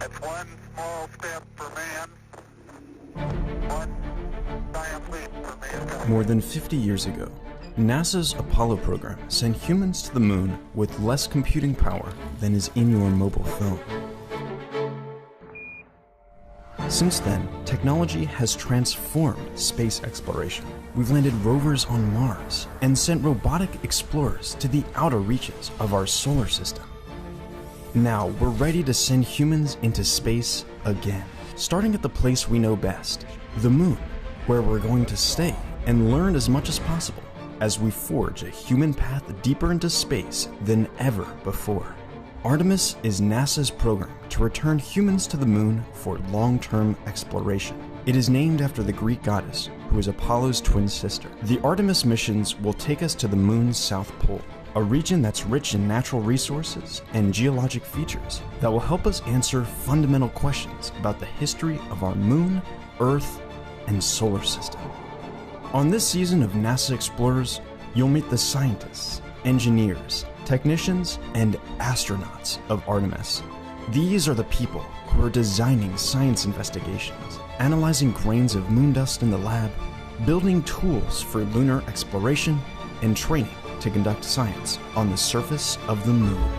It's one small step for man, one giant leap for mankind. More than 50 years ago, NASA's Apollo program sent humans to the moon with less computing power than is in your mobile phone. Since then, technology has transformed space exploration. We've landed rovers on Mars and sent robotic explorers to the outer reaches of our solar system. Now, we're ready to send humans into space again, starting at the place we know best, the moon, where we're going to stay and learn as much as possible as we forge a human path deeper into space than ever before. Artemis is NASA's program to return humans to the moon for long-term exploration. It is named after the Greek goddess, who is Apollo's twin sister. The Artemis missions will take us to the moon's south pole, a region that's rich in natural resources and geologic features that will help us answer fundamental questions about the history of our moon, Earth, and solar system. On this season of NASA Explorers, you'll meet the scientists, engineers, technicians, and astronauts of Artemis. These are the people who are designing science investigations, analyzing grains of moon dust in the lab, building tools for lunar exploration, and training to conduct science on the surface of the moon.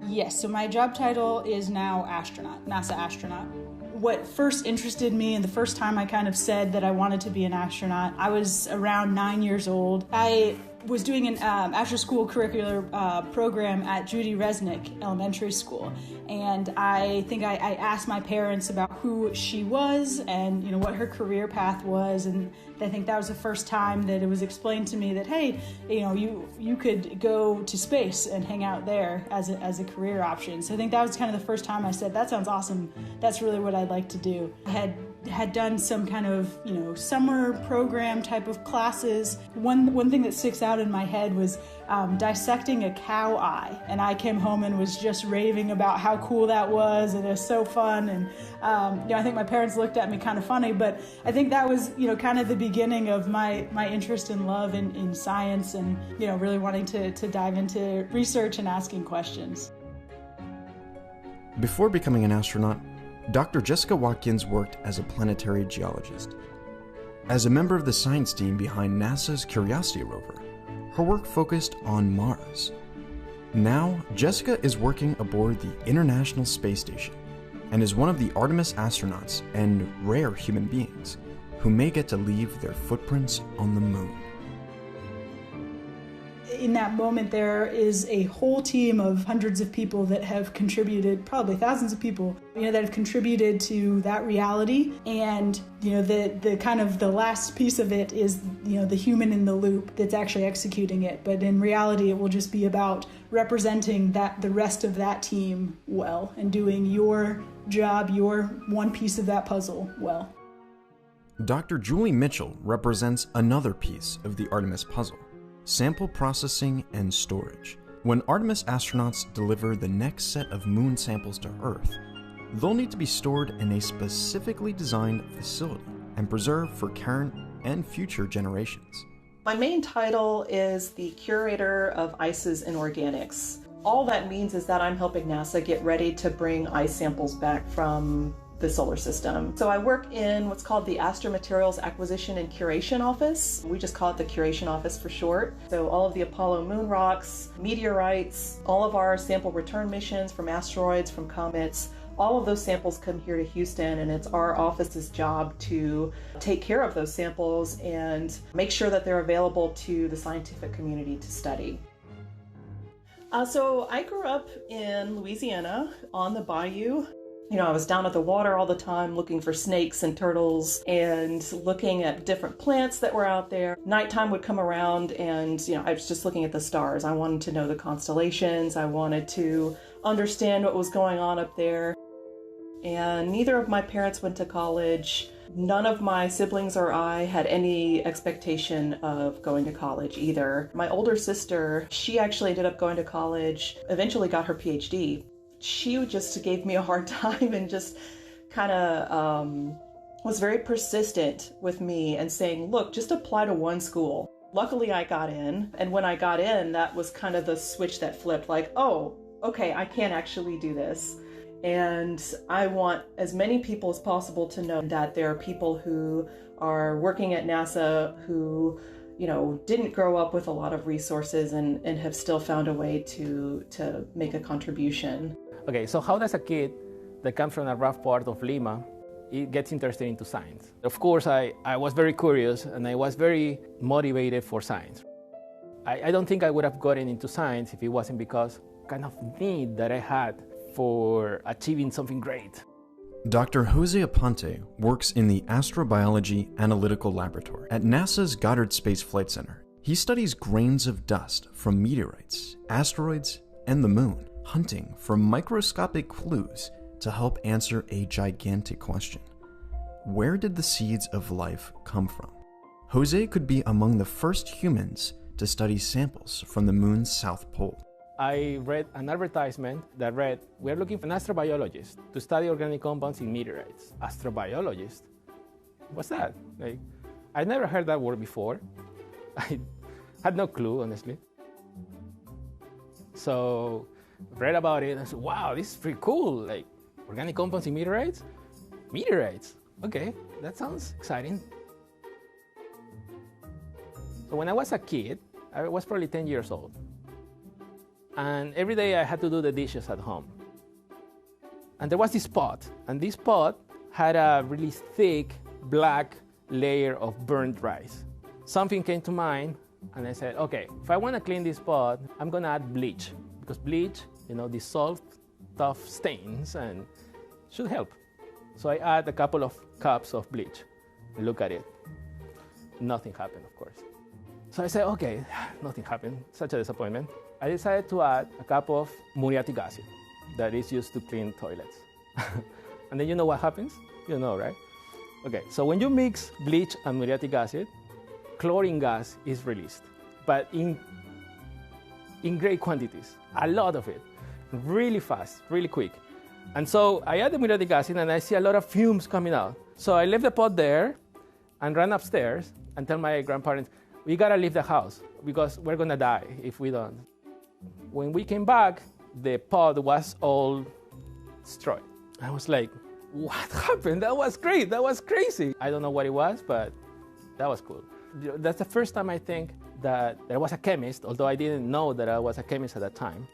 Yes, so my job title is now astronaut, NASA astronaut. What first interested me and the first time I kind of said that I wanted to be an astronaut, I was around 9 years old. I was doing an after-school curricular program at Judy Resnick Elementary School, and I think I asked my parents about who she was and what her career path was, and I think that was the first time that it was explained to me that, hey, you could go to space and hang out there as a career option. So I think that was kind of the first time I said, that sounds awesome. That's really what I'd like to do. I had done some kind of summer program type of classes. One thing that sticks out in my head was dissecting a cow eye, and I came home and was just raving about how cool that was, and it was so fun. And I think my parents looked at me kind of funny, but I think that was kind of the beginning of my interest and love in science, and really wanting to dive into research and asking questions. Before becoming an astronaut, Dr. Jessica Watkins worked as a planetary geologist. As a member of the science team behind NASA's Curiosity rover, her work focused on Mars. Now, Jessica is working aboard the International Space Station and is one of the Artemis astronauts and rare human beings who may get to leave their footprints on the moon. In that moment, there is a whole team of hundreds of people that have contributed, probably thousands of people, that have contributed to that reality. And, the kind of the last piece of it is, the human in the loop that's actually executing it. But in reality, it will just be about representing the rest of that team well and doing your job, your one piece of that puzzle well. Dr. Julie Mitchell represents another piece of the Artemis puzzle: sample processing and storage. When Artemis astronauts deliver the next set of moon samples to Earth, they'll need to be stored in a specifically designed facility and preserved for current and future generations. My main title is the Curator of Ices and Organics. All that means is that I'm helping NASA get ready to bring ice samples back from the solar system. So I work in what's called the Astromaterials Acquisition and Curation Office. We just call it the Curation Office for short. So all of the Apollo moon rocks, meteorites, all of our sample return missions from asteroids, from comets, all of those samples come here to Houston, and it's our office's job to take care of those samples and make sure that they're available to the scientific community to study. So I grew up in Louisiana on the bayou. I was down at the water all the time looking for snakes and turtles and looking at different plants that were out there. Nighttime would come around and, I was just looking at the stars. I wanted to know the constellations. I wanted to understand what was going on up there. And neither of my parents went to college. None of my siblings or I had any expectation of going to college either. My older sister, she actually ended up going to college, eventually got her PhD. She just gave me a hard time and just kind of was very persistent with me and saying, look, just apply to one school. Luckily, I got in. And when I got in, that was kind of the switch that flipped, like, oh, okay, I can actually do this. And I want as many people as possible to know that there are people who are working at NASA who, you know, didn't grow up with a lot of resources and have still found a way to make a contribution. Okay, so how does a kid that comes from a rough part of Lima, it gets interested into science? Of course, I was very curious and I was very motivated for science. I don't think I would have gotten into science if it wasn't because kind of need that I had for achieving something great. Dr. Jose Aponte works in the Astrobiology Analytical Laboratory at NASA's Goddard Space Flight Center. He studies grains of dust from meteorites, asteroids, and the moon, hunting for microscopic clues to help answer a gigantic question. Where did the seeds of life come from? Jose could be among the first humans to study samples from the moon's south pole. I read an advertisement that read, "We're looking for an astrobiologist to study organic compounds in meteorites." Astrobiologist? What's that? Like, I never heard that word before. I had no clue, honestly. So, read about it and I said, wow, this is pretty cool. Like, organic compounds in meteorites? Meteorites? Okay, that sounds exciting. So when I was a kid, I was probably 10 years old. And every day I had to do the dishes at home. And there was this pot, and this pot had a really thick black layer of burnt rice. Something came to mind, and I said, okay, if I want to clean this pot, I'm going to add bleach, because bleach, you know, dissolves tough stains and should help. So I add a couple of cups of bleach. Look at it. Nothing happened, of course. So I said, okay, nothing happened. Such a disappointment. I decided to add a cup of muriatic acid that is used to clean toilets. And then you know what happens? You know, right? Okay, so when you mix bleach and muriatic acid, chlorine gas is released, but in great quantities, a lot of it, really fast, really quick. And so I add the muriatic acid and I see a lot of fumes coming out. So I left the pot there and ran upstairs and tell my grandparents, we gotta leave the house because we're gonna die if we don't. When we came back, the pot was all destroyed. I was like, what happened? That was great, that was crazy. I don't know what it was, but that was cool. That's the first time I think that I was a chemist, although I didn't know that I was a chemist at that time.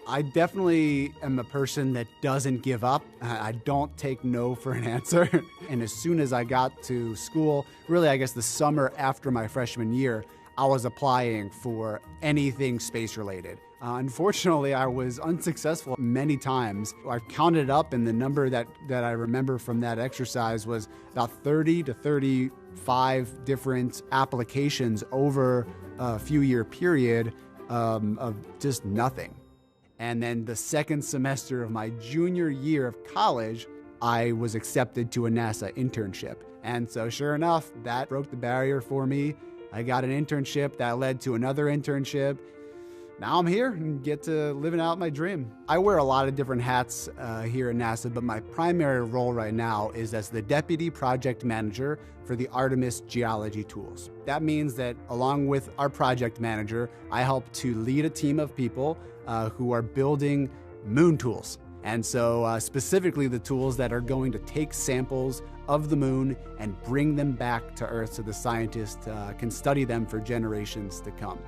I definitely am a person that doesn't give up. I don't take no for an answer. And as soon as I got to school, really I guess the summer after my freshman year, I was applying for anything space related. Unfortunately, I was unsuccessful many times. I've counted up and the number that I remember from that exercise was about 30 to 35 different applications over a few year period of just nothing. And then the second semester of my junior year of college, I was accepted to a NASA internship. And so sure enough, that broke the barrier for me. I got an internship that led to another internship. Now I'm here and get to living out my dream. I wear a lot of different hats here at NASA, but my primary role right now is as the Deputy Project Manager for the Artemis geology tools. That means that along with our project manager, I help to lead a team of people who are building moon tools. And so specifically the tools that are going to take samples of the moon and bring them back to Earth so the scientists can study them for generations to come.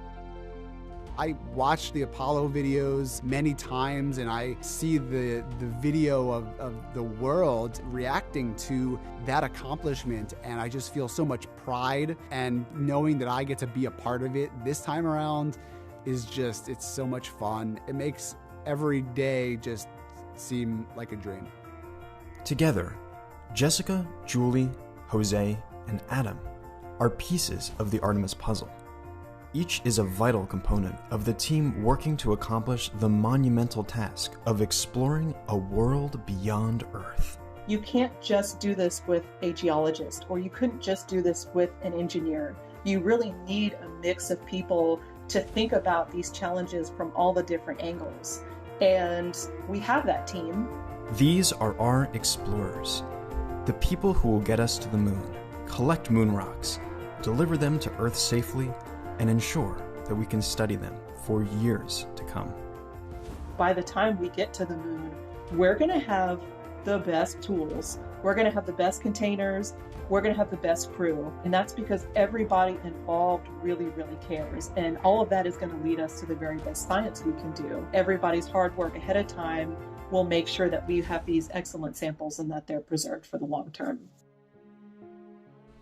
I watch the Apollo videos many times and I see the video of the world reacting to that accomplishment, and I just feel so much pride, and knowing that I get to be a part of it this time around is just, it's so much fun. It makes every day just seem like a dream. Together, Jessica, Julie, Jose, and Adam are pieces of the Artemis puzzle. Each is a vital component of the team working to accomplish the monumental task of exploring a world beyond Earth. You can't just do this with a geologist, or you couldn't just do this with an engineer. You really need a mix of people to think about these challenges from all the different angles. And we have that team. These are our explorers, the people who will get us to the moon, collect moon rocks, deliver them to Earth safely, and ensure that we can study them for years to come. By the time we get to the moon, we're going to have the best tools. We're going to have the best containers. We're going to have the best crew. And that's because everybody involved really, really cares. And all of that is going to lead us to the very best science we can do. Everybody's hard work ahead of time will make sure that we have these excellent samples and that they're preserved for the long term.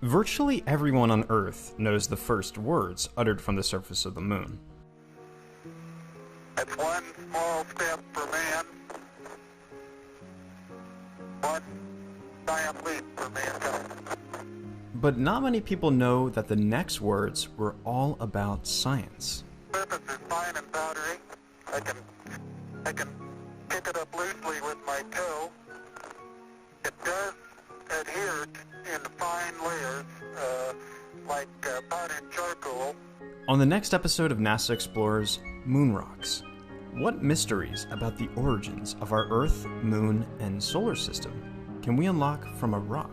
Virtually everyone on Earth knows the first words uttered from the surface of the moon. It's one small step for man, one giant leap for mankind. But not many people know that the next words were all about science. Surface is fine and powdery. I can pick it up loosely with my toe. It does adhere in fine layers, like powdered charcoal. On the next episode of NASA Explores Moon Rocks, what mysteries about the origins of our Earth, Moon, and solar system can we unlock from a rock?